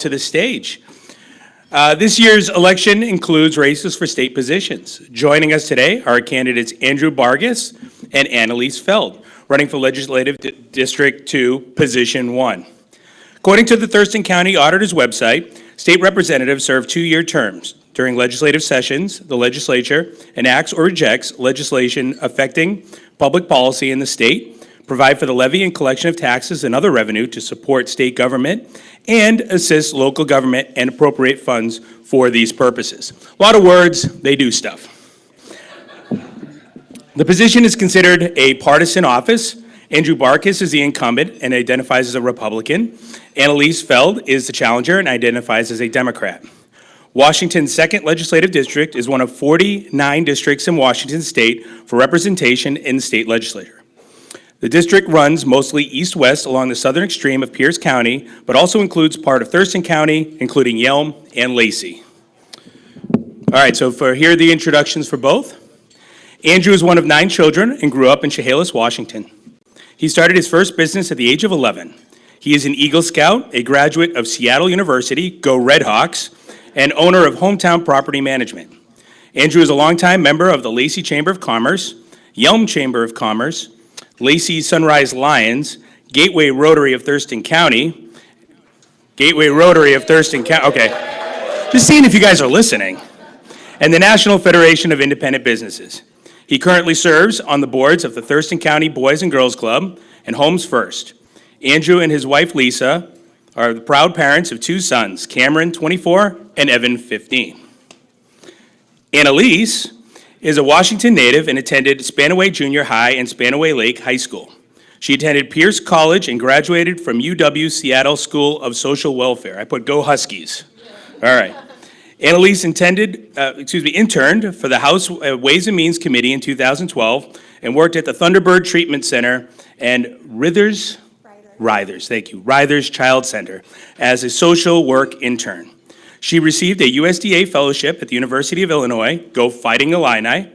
to the stage. This year's election includes races for state positions. Joining us today are candidates Andrew Barkis and Anneliese Feld, running for Legislative District 2, Position 1. According to the Thurston County Auditor's website, state representatives serve 2-year terms. During legislative sessions, the legislature enacts or rejects legislation affecting public policy in the state, provide for the levy and collection of taxes and other revenue to support state government, and assist local government and appropriate funds for these purposes. A lot of words, they do stuff. The position is considered a partisan office. Andrew Barkis is the incumbent and identifies as a Republican. Anneliese Feld is the challenger and identifies as a Democrat. Washington's 2nd Legislative District is one of 49 districts in Washington State for representation in the state legislature. The district runs mostly east-west along the southern extreme of Pierce County, but also includes part of Thurston County, including Yelm and Lacey. All right, so here are the introductions for both. Andrew is one of 9 children and grew up in Chehalis, Washington. He started his first business at the age of 11. He is an Eagle Scout, a graduate of Seattle University, go Redhawks, and owner of Hometown Property Management. Andrew is a longtime member of the Lacey Chamber of Commerce, Yelm Chamber of Commerce, Lacey Sunrise Lions, Gateway Rotary of Thurston County, okay, just seeing if you guys are listening, and the National Federation of Independent Businesses. He currently serves on the boards of the Thurston County Boys and Girls Club and Homes First. Andrew and his wife Lisa are the proud parents of 2 sons, Cameron, 24, and Evan, 15. Anneliese is a Washington native and attended Spanaway Junior High and Spanaway Lake High School. She attended Pierce College and graduated from UW Seattle School of Social Welfare. I put Go Huskies. All right. Anneliese interned for the House Ways and Means Committee in 2012 and worked at the Thunderbird Treatment Center and Rythers Child Center as a social work intern. She received a USDA fellowship at the University of Illinois, Go Fighting Illini,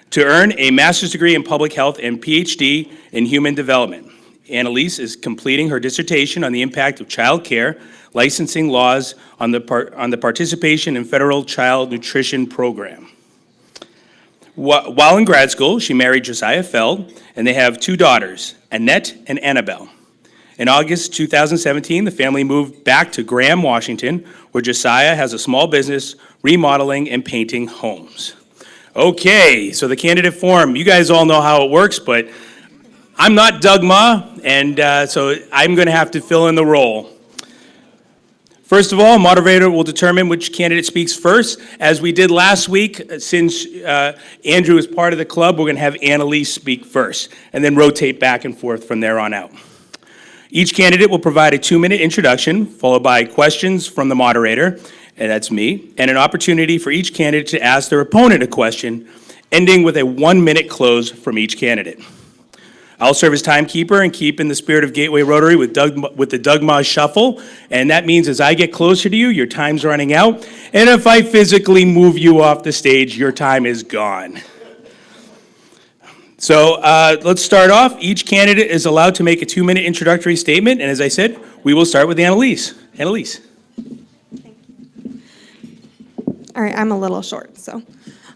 to earn a master's degree in public health and PhD in human development. Anneliese is completing her dissertation on the impact of child care, licensing laws on the participation in federal child nutrition program. While in grad school, she married Josiah Feld, and they have 2 daughters, Annette and Annabelle. In August 2017, the family moved back to Graham, Washington, where Josiah has a small business remodeling and painting homes. Okay, so the candidate forum, you guys all know how it works, but I'm not Doug Mah, and so I'm going to have to fill in the role. First of all, a moderator will determine which candidate speaks first. As we did last week, since Andrew is part of the club, we're going to have Anneliese speak first, and then rotate back and forth from there on out. Each candidate will provide a 2-minute introduction, followed by questions from the moderator, and that's me, and an opportunity for each candidate to ask their opponent a question, ending with a 1-minute close from each candidate. I'll serve as timekeeper and keep in the spirit of Gateway Rotary with the Doug Mah shuffle, and that means as I get closer to you, your time's running out, and if I physically move you off the stage, your time is gone. So let's start off. Each candidate is allowed to make a 2-minute introductory statement, and as I said, we will start with Anneliese. Anneliese. All right, I'm a little short, so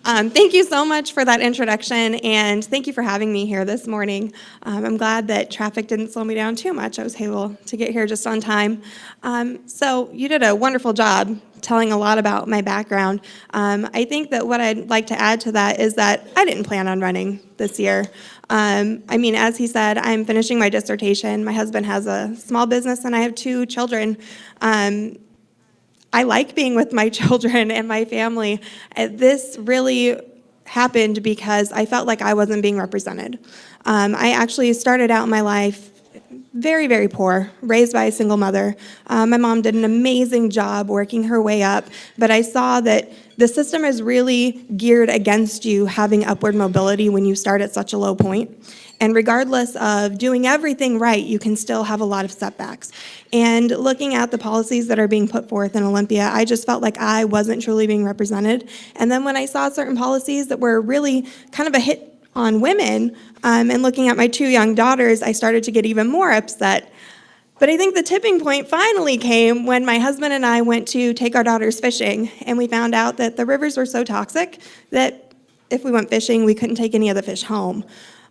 thank you so much for that introduction, and thank you for having me here this morning. I'm glad that traffic didn't slow me down too much. I was able to get here just on time. So you did a wonderful job telling a lot about my background. I think that what I'd like to add to that is that I didn't plan on running this year. As he said, I'm finishing my dissertation. My husband has a small business, and I have 2 children. I like being with my children and my family. This really happened because I felt like I wasn't being represented. I actually started out my life very, very poor, raised by a single mother. My mom did an amazing job working her way up, but I saw that the system is really geared against you having upward mobility when you start at such a low point. And regardless of doing everything right, you can still have a lot of setbacks. And looking at the policies that are being put forth in Olympia, I just felt like I wasn't truly being represented. And then when I saw certain policies that were really kind of a hit on women, and looking at my 2 young daughters, I started to get even more upset. But I think the tipping point finally came when my husband and I went to take our daughters fishing, and we found out that the rivers were so toxic that if we went fishing, we couldn't take any of the fish home.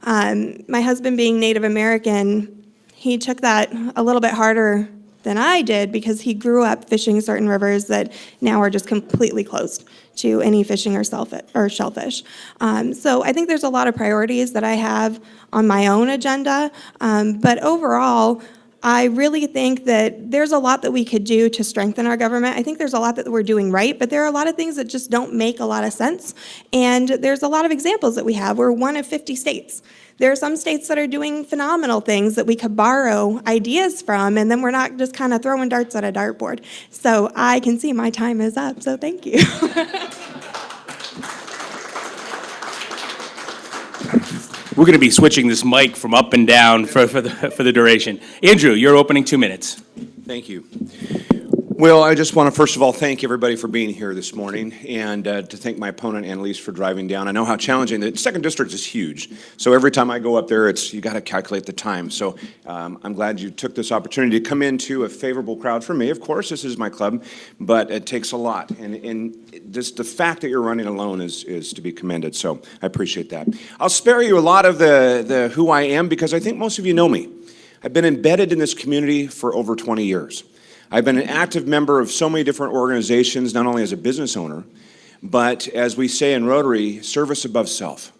My husband, being Native American, he took that a little bit harder than I did because he grew up fishing certain rivers that now are just completely closed to any fishing or shellfish. So I think there's a lot of priorities that I have on my own agenda, but overall, I really think that there's a lot that we could do to strengthen our government. I think there's a lot that we're doing right, but there are a lot of things that just don't make a lot of sense. And there's a lot of examples that we have. We're one of 50 states. There are some states that are doing phenomenal things that we could borrow ideas from, and then we're not just kind of throwing darts at a dartboard. So I can see my time is up, so thank you. We're going to be switching this mic from up and down for the duration. Andrew, your opening 2 minutes. Thank you. Well, I just want to first of all thank everybody for being here this morning, and to thank my opponent Anneliese for driving down. I know how challenging the second district is huge, so every time I go up there, you got to calculate the time. So I'm glad you took this opportunity to come into a favorable crowd for me. Of course, this is my club, but it takes a lot, and just the fact that you're running alone is to be commended. So I appreciate that. I'll spare you a lot of the who I am because I think most of you know me. I've been embedded in this community for over 20 years. I've been an active member of so many different organizations, not only as a business owner, but as we say in Rotary, service above self.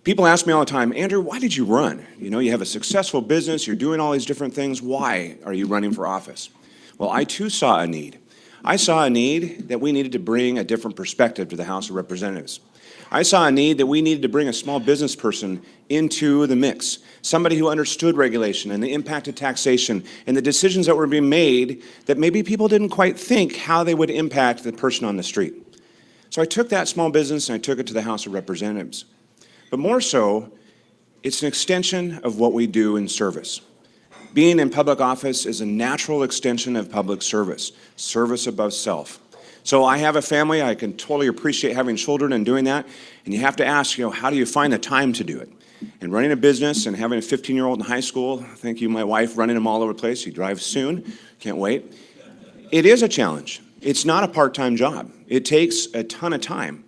People ask me all the time, Andrew, why did you run? You know, you have a successful business, you're doing all these different things. Why are you running for office? Well, I too saw a need. I saw a need that we needed to bring a different perspective to the House of Representatives. I saw a need that we needed to bring a small business person into the mix, somebody who understood regulation and the impact of taxation and the decisions that were being made that maybe people didn't quite think how they would impact the person on the street. So I took that small business and I took it to the House of Representatives. But more so, it's an extension of what we do in service. Being in public office is a natural extension of public service, service above self. So I have a family, I can totally appreciate having children and doing that, and you have to ask, how do you find the time to do it? And running a business and having a 15-year-old in high school, thank you, my wife, running him all over the place, he drives soon, can't wait. It is a challenge. It's not a part-time job. It takes a ton of time.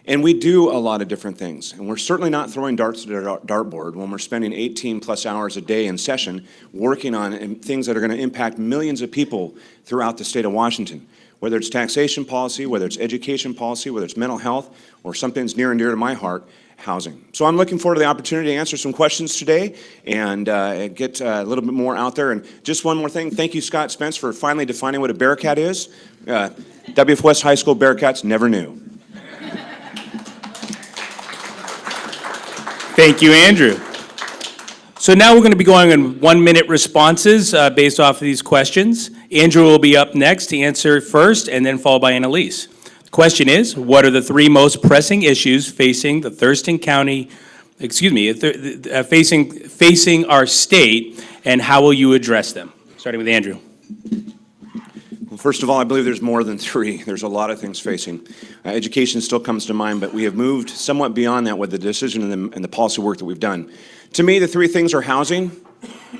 And we do a lot of different things. And we're certainly not throwing darts at a dartboard when we're spending 18 plus hours a day in session working on things that are going to impact millions of people throughout the state of Washington. Whether it's taxation policy, whether it's education policy, whether it's mental health, or something that's near and dear to my heart, housing. So I'm looking forward to the opportunity to answer some questions today and get a little bit more out there. And just one more thing, thank you, Scott Spence, for finally defining what a Bearcat is. WF West High School Bearcats never knew. Thank you, Andrew. So now we're going to be going on 1-minute responses based off of these questions. Andrew will be up next to answer first and then followed by Anneliese. The question is, what are the 3 most pressing issues facing the Thurston County, facing our state, and how will you address them? Starting with Andrew. Well, first of all, I believe there's more than 3. There's a lot of things facing. Education still comes to mind, but we have moved somewhat beyond that with the decision and the policy work that we've done. To me, the 3 things are housing.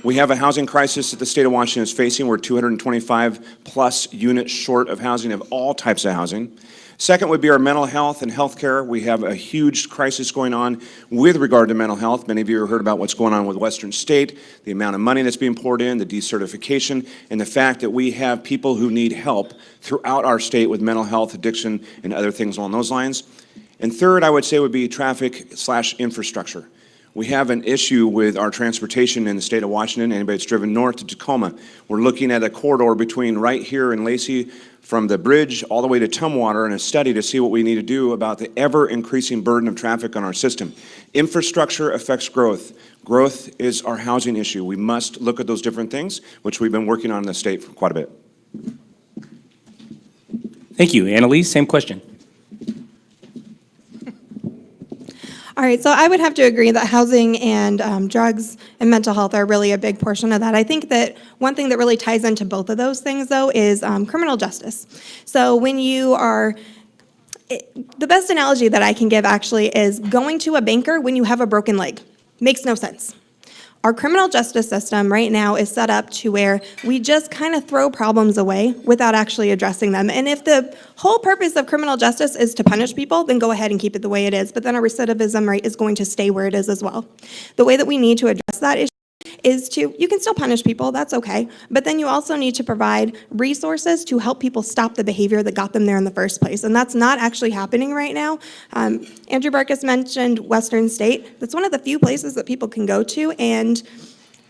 We have a housing crisis that the state of Washington is facing. We're 225 plus units short of housing, of all types of housing. Second would be our mental health and health care. We have a huge crisis going on with regard to mental health. Many of you have heard about what's going on with Western State, the amount of money that's being poured in, the decertification, and the fact that we have people who need help throughout our state with mental health, addiction, and other things along those lines. And third, I would say, would be traffic/infrastructure. We have an issue with our transportation in the state of Washington. Anybody that's driven north to Tacoma, we're looking at a corridor between right here in Lacey from the bridge all the way to Tumwater in a study to see what we need to do about the ever-increasing burden of traffic on our system. Infrastructure affects growth. Growth is our housing issue. We must look at those different things, which we've been working on in the state for quite a bit. Thank you. Anneliese, same question. All right, so I would have to agree that housing and drugs and mental health are really a big portion of that. I think that one thing that really ties into both of those things, though, is criminal justice. So when you are, the best analogy that I can give actually is going to a banker when you have a broken leg. Makes no sense. Our criminal justice system right now is set up to where we just kind of throw problems away without actually addressing them. And if the whole purpose of criminal justice is to punish people, then go ahead and keep it the way it is. But then our recidivism rate is going to stay where it is as well. The way that we need to address that issue is to, you can still punish people, that's okay, but then you also need to provide resources to help people stop the behavior that got them there in the first place, and that's not actually happening right now. Andrew Barkis mentioned Western State. That's one of the few places that people can go to, and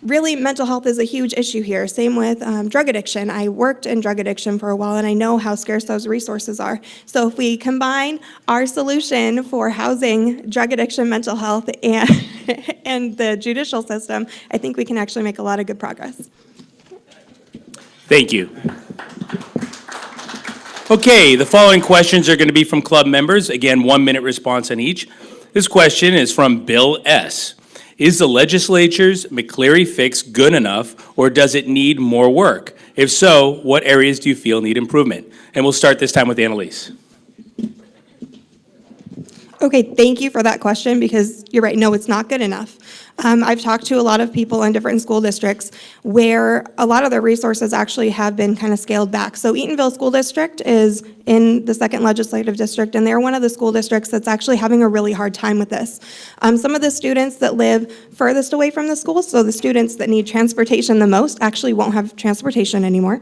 really, mental health is a huge issue here. Same with drug addiction. I worked in drug addiction for a while, and I know how scarce those resources are. So if we combine our solution for housing, drug addiction, mental health, and the judicial system, I think we can actually make a lot of good progress. Thank you. Okay, the following questions are going to be from club members. Again, 1 minute response on each. This question is from Bill S. Is the legislature's McCleary fix good enough, or does it need more work? If so, what areas do you feel need improvement? And we'll start this time with Anneliese. Okay, thank you for that question, because you're right, no, it's not good enough. I've talked to a lot of people in different school districts where a lot of their resources actually have been kind of scaled back. So Eatonville School District is in the 2nd Legislative District, and they're one of the school districts that's actually having a really hard time with this. Some of the students that live furthest away from the school, so the students that need transportation the most, actually won't have transportation anymore.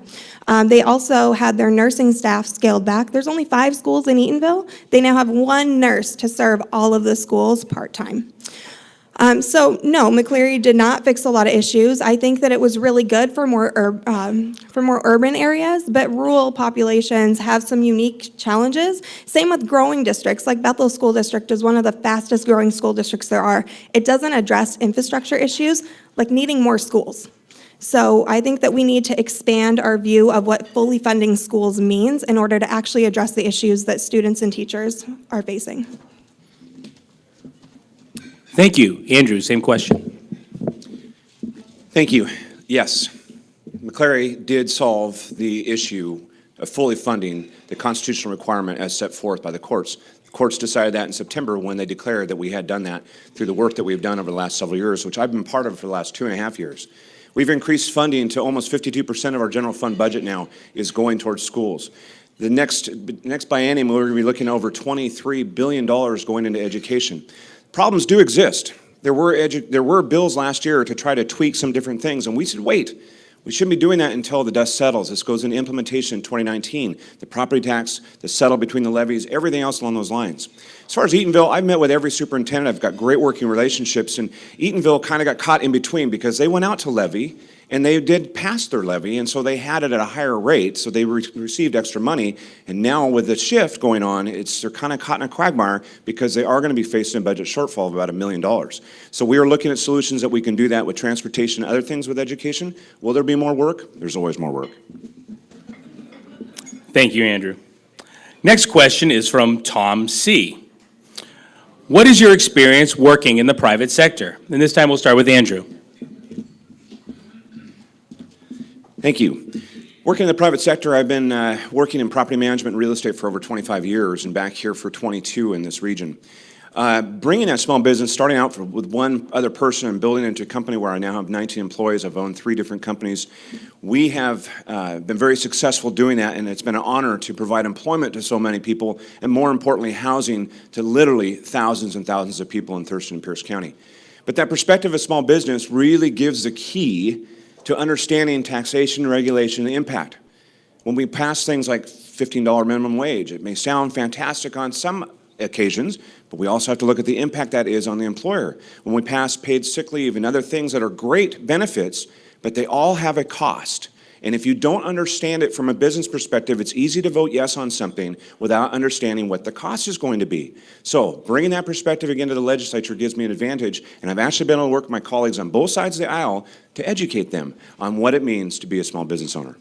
They also had their nursing staff scaled back. There's only 5 schools in Eatonville. They now have 1 nurse to serve all of the schools part-time. So no, McCleary did not fix a lot of issues. I think that it was really good for more urban areas, but rural populations have some unique challenges. Same with growing districts, like Bethel School District is one of the fastest growing school districts there are. It doesn't address infrastructure issues like needing more schools. So I think that we need to expand our view of what fully funding schools means in order to actually address the issues that students and teachers are facing. Thank you. Andrew, same question. Thank you. Yes, McCleary did solve the issue of fully funding the constitutional requirement as set forth by the courts. The courts decided that in September when they declared that we had done that through the work that we've done over the last several years, which I've been part of for the last 2.5 years. We've increased funding to almost 52% of our general fund budget now is going towards schools. The next biennium, we're going to be looking at over $23 billion going into education. Problems do exist. There were bills last year to try to tweak some different things, and we said, wait, we shouldn't be doing that until the dust settles. This goes into implementation in 2019. The property tax, the settle between the levies, everything else along those lines. As far as Eatonville, I've met with every superintendent. I've got great working relationships, and Eatonville kind of got caught in between because they went out to levy, and they did pass their levy, and so they had it at a higher rate, so they received extra money. And now with the shift going on, they're kind of caught in a quagmire because they are going to be facing a budget shortfall of about $1 million. So we are looking at solutions that we can do that with transportation and other things with education. Will there be more work? There's always more work. Thank you, Andrew. Next question is from Tom C. What is your experience working in the private sector? And this time we'll start with Andrew. Thank you. Working in the private sector, I've been working in property management and real estate for over 25 years and back here for 22 in this region. Bringing that small business, starting out with one other person and building it into a company where I now have 19 employees. I've owned 3 different companies. We have been very successful doing that, and it's been an honor to provide employment to so many people, and more importantly, housing to literally thousands and thousands of people in Thurston and Pierce County. But that perspective of small business really gives the key to understanding taxation, regulation, and impact. When we pass things like $15 minimum wage, it may sound fantastic on some occasions, but we also have to look at the impact that is on the employer. When we pass paid sick leave and other things that are great benefits, but they all have a cost. And if you don't understand it from a business perspective, it's easy to vote yes on something without understanding what the cost is going to be. So bringing that perspective again to the legislature gives me an advantage, and I've actually been able to work with my colleagues on both sides of the aisle to educate them on what it means to be a small business owner.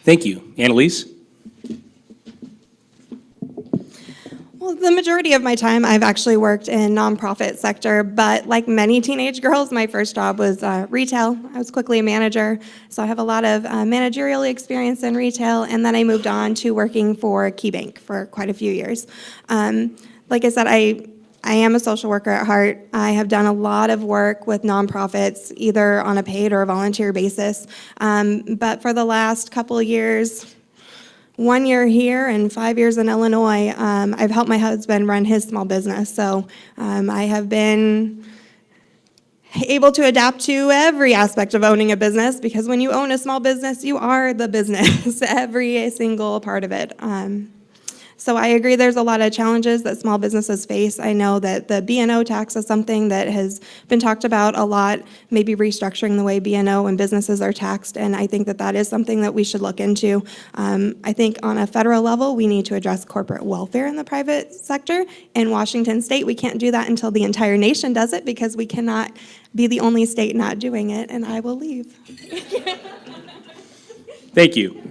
Thank you. Anneliese? Well, the majority of my time, I've actually worked in nonprofit sector, but like many teenage girls, my first job was retail. I was quickly a manager, so I have a lot of managerial experience in retail, and then I moved on to working for KeyBank for quite a few years. Like I said, I am a social worker at heart. I have done a lot of work with nonprofits, either on a paid or a volunteer basis. But for the last couple of years, 1 year here and 5 years in Illinois, I've helped my husband run his small business. So I have been able to adapt to every aspect of owning a business, because when you own a small business, you are the business, every single part of it. So I agree there's a lot of challenges that small businesses face. I know that the B&O tax is something that has been talked about a lot, maybe restructuring the way B&O and businesses are taxed, and I think that that is something that we should look into. I think on a federal level, we need to address corporate welfare in the private sector. In Washington State, we can't do that until the entire nation does it, because we cannot be the only state not doing it, and I will leave. Thank you.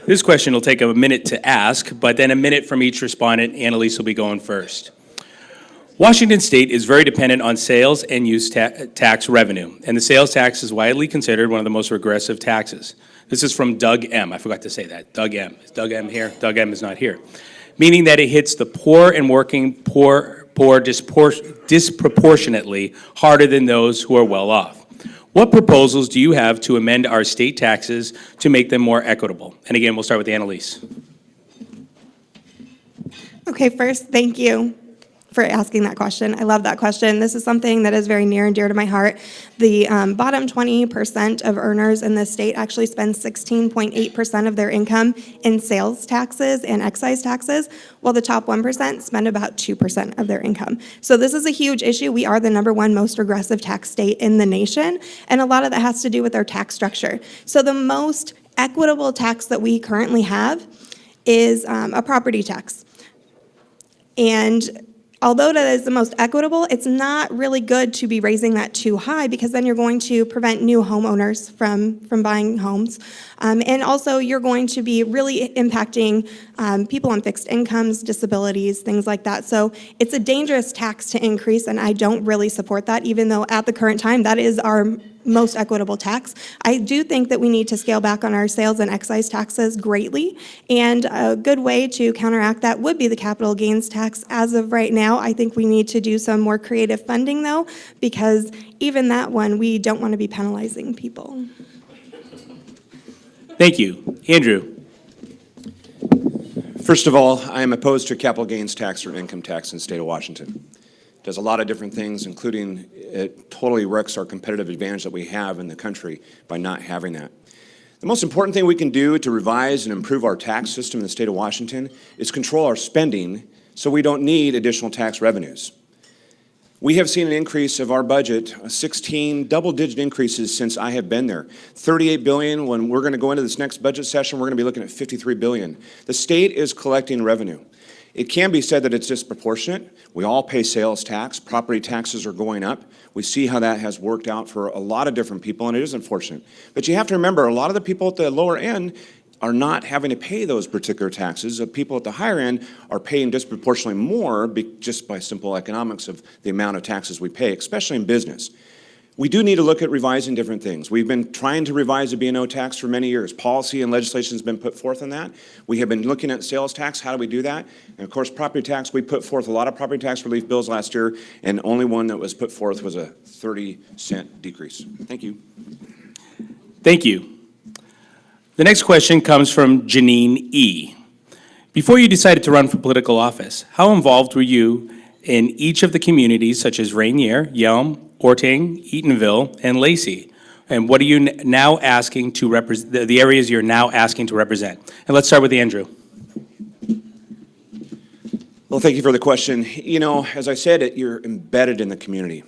This question will take a minute to ask, but then a minute from each respondent. Anneliese will be going first. Washington State is very dependent on sales and use tax revenue, and the sales tax is widely considered one of the most regressive taxes. This is from Doug M. I forgot to say that. Doug M. Is Doug M here? Doug M is not here. Meaning that it hits the poor and working poor disproportionately harder than those who are well off. What proposals do you have to amend our state taxes to make them more equitable? And again, we'll start with Anneliese. Okay, first, thank you for asking that question. I love that question. This is something that is very near and dear to my heart. The bottom 20% of earners in this state actually spend 16.8% of their income in sales taxes and excise taxes, while the top 1% spend about 2% of their income. So this is a huge issue. We are the #1 most regressive tax state in the nation, and a lot of that has to do with our tax structure. So the most equitable tax that we currently have is a property tax. And although that is the most equitable, it's not really good to be raising that too high, because then you're going to prevent new homeowners from buying homes. And also, you're going to be really impacting people on fixed incomes, disabilities, things like that. So it's a dangerous tax to increase, and I don't really support that, even though at the current time, that is our most equitable tax. I do think that we need to scale back on our sales and excise taxes greatly, and a good way to counteract that would be the capital gains tax. As of right now, I think we need to do some more creative funding, though, because even that one, we don't want to be penalizing people. Thank you. Andrew. First of all, I am opposed to capital gains tax or income tax in the state of Washington. It does a lot of different things, including it totally wrecks our competitive advantage that we have in the country by not having that. The most important thing we can do to revise and improve our tax system in the state of Washington is control our spending so we don't need additional tax revenues. We have seen an increase of our budget, 16 double-digit increases since I have been there. $38 billion. When we're going to go into this next budget session, we're going to be looking at $53 billion. The state is collecting revenue. It can be said that it's disproportionate. We all pay sales tax. Property taxes are going up. We see how that has worked out for a lot of different people, and it is unfortunate. But you have to remember, a lot of the people at the lower end are not having to pay those particular taxes. The people at the higher end are paying disproportionately more just by simple economics of the amount of taxes we pay, especially in business. We do need to look at revising different things. We've been trying to revise the B&O tax for many years. Policy and legislation has been put forth on that. We have been looking at sales tax. How do we do that? And of course, property tax, we put forth a lot of property tax relief bills last year, and only one that was put forth was a 30-cent decrease. Thank you. Thank you. The next question comes from Janine E. Before you decided to run for political office, how involved were you in each of the communities such as Rainier, Yelm, Orting, Eatonville, and Lacey? And what are you now asking to represent, the areas you're now asking to represent? And let's start with Andrew. Well, thank you for the question. You know, as I said, you're embedded in the community.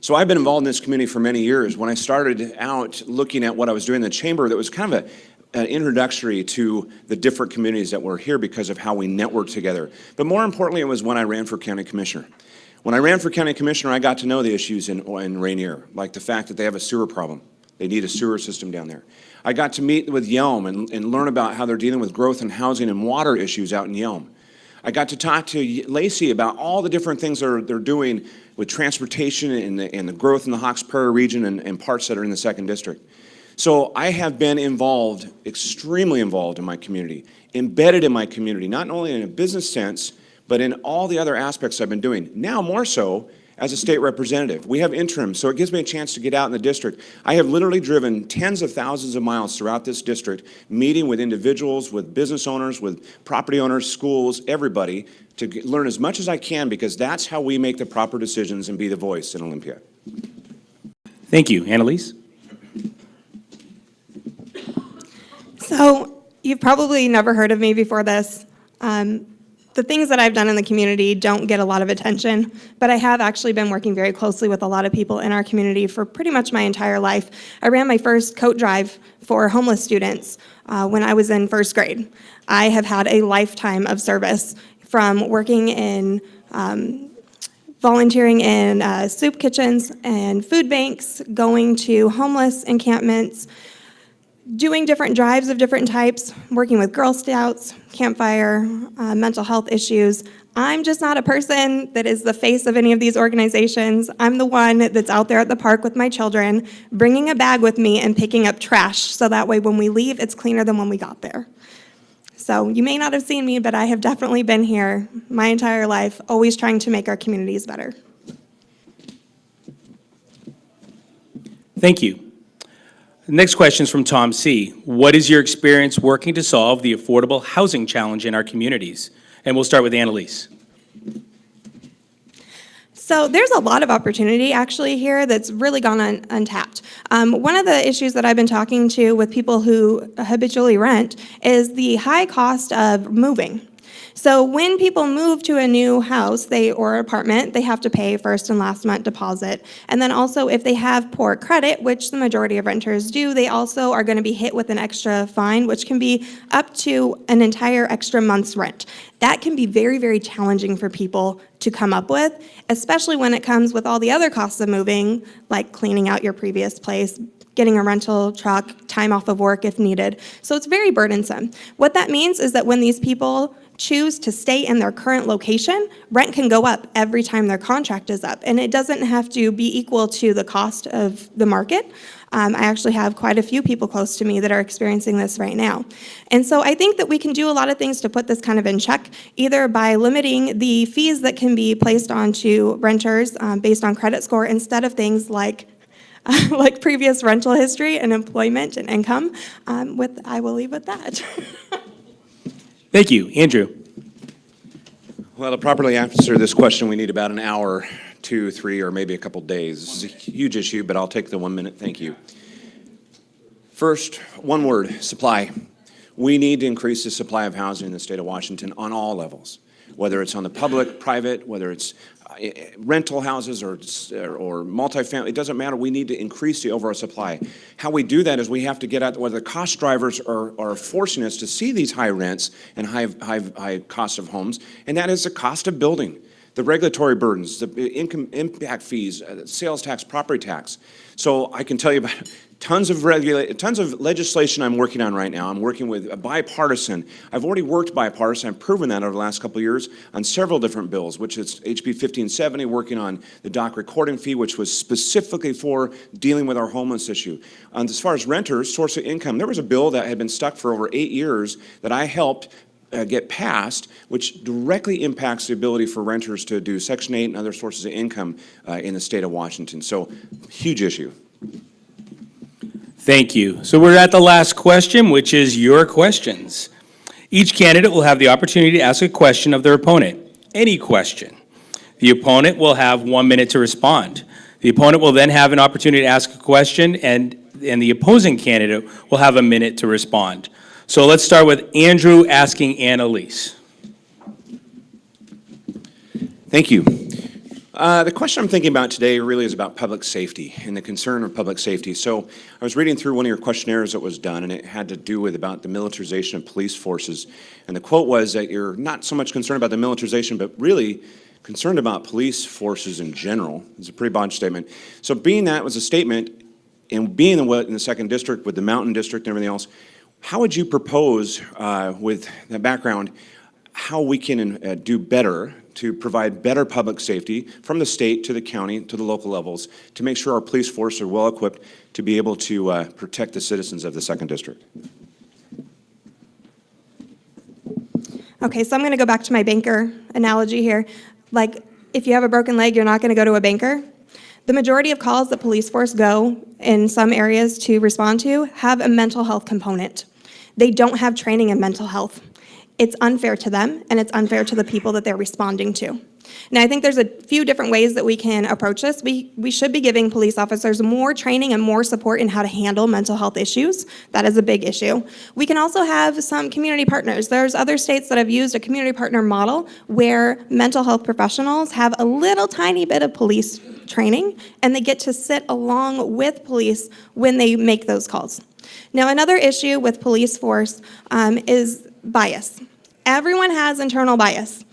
So I've been involved in this community for many years. When I started out looking at what I was doing in the chamber, that was kind of an introductory to the different communities that were here because of how we networked together. But more importantly, it was when I ran for county commissioner. When I ran for county commissioner, I got to know the issues in Rainier, like the fact that they have a sewer problem. They need a sewer system down there. I got to meet with Yelm and learn about how they're dealing with growth and housing and water issues out in Yelm. I got to talk to Lacey about all the different things they're doing with transportation and the growth in the Hawks Prairie region and parts that are in the 2nd District. So I have been involved, extremely involved in my community, embedded in my community, not only in a business sense, but in all the other aspects I've been doing. Now more so as a state representative. We have interim, so it gives me a chance to get out in the district. I have literally driven tens of thousands of miles throughout this district, meeting with individuals, with business owners, with property owners, schools, everybody, to learn as much as I can, because that's how we make the proper decisions and be the voice in Olympia. Thank you. Anneliese? So you've probably never heard of me before this. The things that I've done in the community don't get a lot of attention, but I have actually been working very closely with a lot of people in our community for pretty much my entire life. I ran my first coat drive for homeless students when I was in first grade. I have had a lifetime of service, from working in volunteering in soup kitchens and food banks, going to homeless encampments, doing different drives of different types, working with Girl Scouts, Campfire, mental health issues. I'm just not a person that is the face of any of these organizations. I'm the one that's out there at the park with my children, bringing a bag with me and picking up trash, so that way when we leave, it's cleaner than when we got there. So you may not have seen me, but I have definitely been here my entire life, always trying to make our communities better. Thank you. The next question is from Tom C. What is your experience working to solve the affordable housing challenge in our communities? And we'll start with Anneliese. So there's a lot of opportunity actually here that's really gone untapped. One of the issues that I've been talking to with people who habitually rent is the high cost of moving. So when people move to a new house or apartment, they have to pay first and last month deposit. And then also, if they have poor credit, which the majority of renters do, they also are going to be hit with an extra fine, which can be up to an entire extra month's rent. That can be very, very challenging for people to come up with, especially when it comes with all the other costs of moving, like cleaning out your previous place, getting a rental truck, time off of work if needed. So it's very burdensome. What that means is that when these people choose to stay in their current location, rent can go up every time their contract is up, and it doesn't have to be equal to the cost of the market. I actually have quite a few people close to me that are experiencing this right now. And so I think that we can do a lot of things to put this kind of in check, either by limiting the fees that can be placed onto renters based on credit score, instead of things like previous rental history and employment and income. I will leave with that. Thank you. Andrew? Well, to properly answer this question, we need about an hour, 2, 3, or maybe a couple days. This is a huge issue, but I'll take the 1 minute. Thank you. First, one word: supply. We need to increase the supply of housing in the state of Washington on all levels, whether it's on the public, private, whether it's rental houses or multifamily. It doesn't matter. We need to increase the overall supply. How we do that is we have to get at whether the cost drivers are forcing us to see these high rents and high costs of homes, and that is the cost of building, the regulatory burdens, the income impact fees, sales tax, property tax. So I can tell you about tons of legislation I'm working on right now. I'm working with a bipartisan. I've already worked bipartisan. I've proven that over the last couple of years on several different bills, which is HB 1570, working on the dock recording fee, which was specifically for dealing with our homeless issue. As far as renters, source of income, there was a bill that had been stuck for over 8 years that I helped get passed, which directly impacts the ability for renters to do Section 8 and other sources of income in the state of Washington. So, huge issue. Thank you. So we're at the last question, which is your questions. Each candidate will have the opportunity to ask a question of their opponent, any question. The opponent will have 1 minute to respond. The opponent will then have an opportunity to ask a question, and the opposing candidate will have a minute to respond. So let's start with Andrew asking Anneliese. Thank you. The question I'm thinking about today really is about public safety and the concern of public safety. So I was reading through one of your questionnaires that was done, and it had to do with about the militarization of police forces. And the quote was that you're not so much concerned about the militarization, but really concerned about police forces in general. It's a pretty broad statement. So being that was a statement, and being in the second district with the Mountain District and everything else, how would you propose, with that background, how we can do better to provide better public safety from the state to the county to the local levels to make sure our police force are well equipped to be able to protect the citizens of the second district? Okay, so I'm going to go back to my banker analogy here. Like, if you have a broken leg, you're not going to go to a banker. The majority of calls that police force go in some areas to respond to have a mental health component. They don't have training in mental health. It's unfair to them, and it's unfair to the people that they're responding to. Now, I think there's a few different ways that we can approach this. We should be giving police officers more training and more support in how to handle mental health issues. That is a big issue. We can also have some community partners. There's other states that have used a community partner model where mental health professionals have a little tiny bit of police training, and they get to sit along with police when they make those calls. Now, another issue with police force is bias. Everyone has internal bias.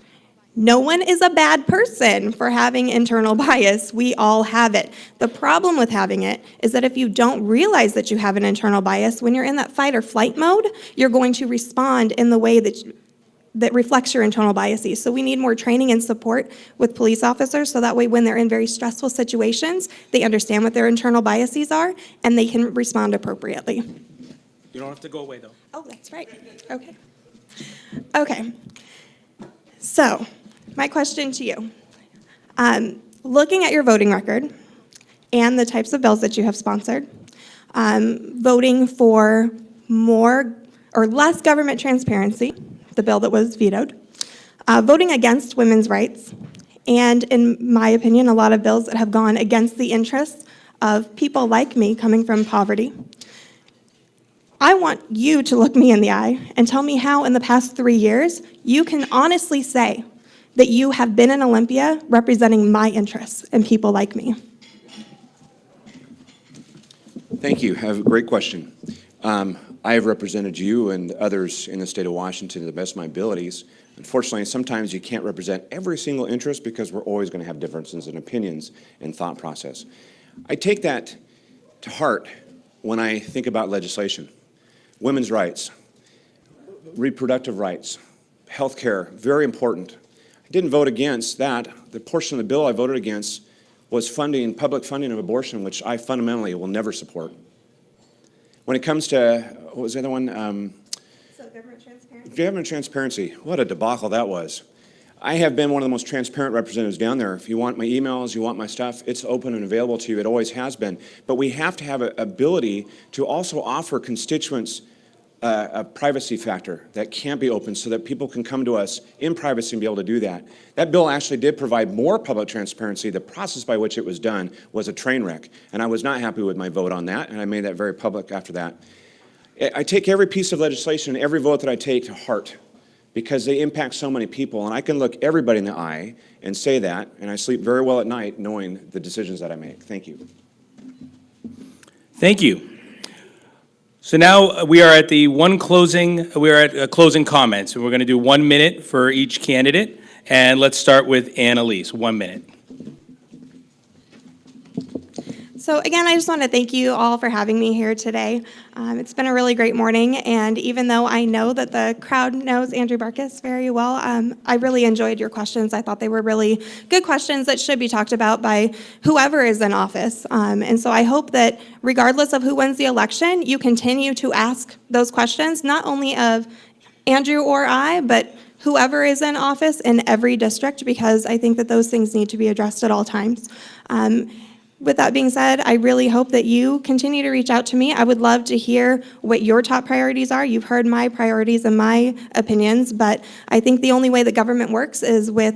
No one is a bad person for having internal bias. We all have it. The problem with having it is that if you don't realize that you have an internal bias, when you're in that fight or flight mode, you're going to respond in the way that reflects your internal biases. So we need more training and support with police officers so that way when they're in very stressful situations, they understand what their internal biases are and they can respond appropriately. You don't have to go away, though. Oh, that's right. Okay. Okay. So, my question to you. Looking at your voting record and the types of bills that you have sponsored, voting for more or less government transparency, the bill that was vetoed, voting against women's rights, and in my opinion, a lot of bills that have gone against the interests of people like me coming from poverty. I want you to look me in the eye and tell me how in the past 3 years you can honestly say that you have been in Olympia representing my interests and people like me. Thank you. I have a great question. I have represented you and others in the state of Washington to the best of my abilities. Unfortunately, sometimes you can't represent every single interest because we're always going to have differences in opinions and thought process. I take that to heart when I think about legislation. Women's rights, reproductive rights, health care, very important. I didn't vote against that. The portion of the bill I voted against was public funding of abortion, which I fundamentally will never support. When it comes to, what was the other one? Government transparency. Government transparency. What a debacle that was. I have been one of the most transparent representatives down there. If you want my emails, you want my stuff, it's open and available to you. It always has been. But we have to have an ability to also offer constituents a privacy factor that can't be open so that people can come to us in privacy and be able to do that. That bill actually did provide more public transparency. The process by which it was done was a train wreck, and I was not happy with my vote on that, and I made that very public after that. I take every piece of legislation, every vote that I take to heart because they impact so many people, and I can look everybody in the eye and say that, and I sleep very well at night knowing the decisions that I make. Thank you. Thank you. So now we are at closing comments, and we're going to do 1 minute for each candidate. And let's start with Anneliese, 1 minute. So again, I just want to thank you all for having me here today. It's been a really great morning, and even though I know that the crowd knows Andrew Barkis very well, I really enjoyed your questions. I thought they were really good questions that should be talked about by whoever is in office. And so I hope that regardless of who wins the election, you continue to ask those questions, not only of Andrew or I, but whoever is in office in every district, because I think that those things need to be addressed at all times. With that being said, I really hope that you continue to reach out to me. I would love to hear what your top priorities are. You've heard my priorities and my opinions, but I think the only way that government works is with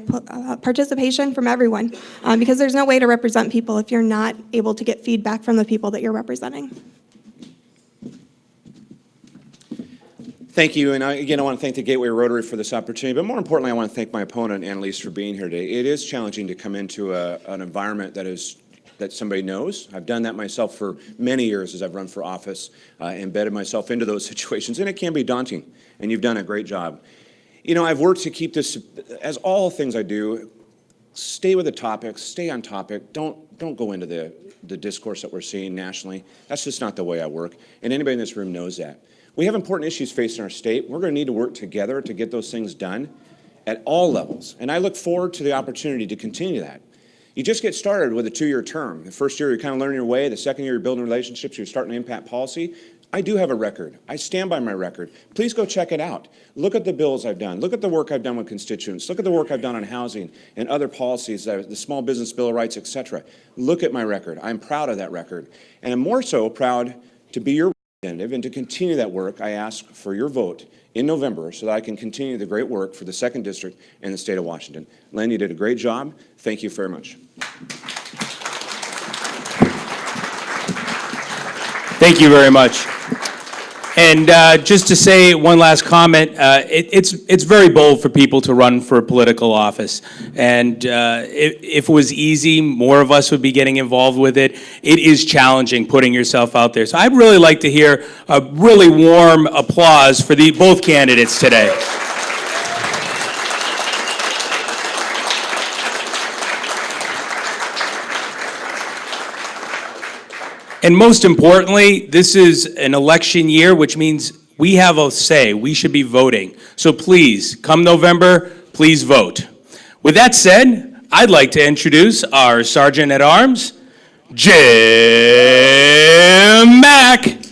participation from everyone, because there's no way to represent people if you're not able to get feedback from the people that you're representing. Thank you, and again, I want to thank the Gateway Rotary for this opportunity, but more importantly, I want to thank my opponent, Anneliese, for being here today. It is challenging to come into an environment that somebody knows. I've done that myself for many years as I've run for office, embedded myself into those situations, and it can be daunting, and you've done a great job. You know, I've worked to keep this, as all things I do, stay with the topics, stay on topic, don't go into the discourse that we're seeing nationally. That's just not the way I work, and anybody in this room knows that. We have important issues facing our state. We're going to need to work together to get those things done at all levels, and I look forward to the opportunity to continue that. You just get started with a 2-year term. The first year, you're kind of learning your way. The second year, you're building relationships. You're starting to impact policy. I do have a record. I stand by my record. Please go check it out. Look at the bills I've done. Look at the work I've done with constituents. Look at the work I've done on housing and other policies, the Small Business Bill of Rights, et cetera. Look at my record. I'm proud of that record. And I'm more so proud to be your representative and to continue that work. I ask for your vote in November so that I can continue the great work for the 2nd District and the state of Washington. Len, you did a great job. Thank you very much. Thank you very much. And just to say one last comment, it's very bold for people to run for a political office. And if it was easy, more of us would be getting involved with it. It is challenging putting yourself out there. So I'd really like to hear a really warm applause for both candidates today. And most importantly, this is an election year, which means we have a say. We should be voting. So please, come November, please vote. With that said, I'd like to introduce our Sergeant at Arms, Jim Mack.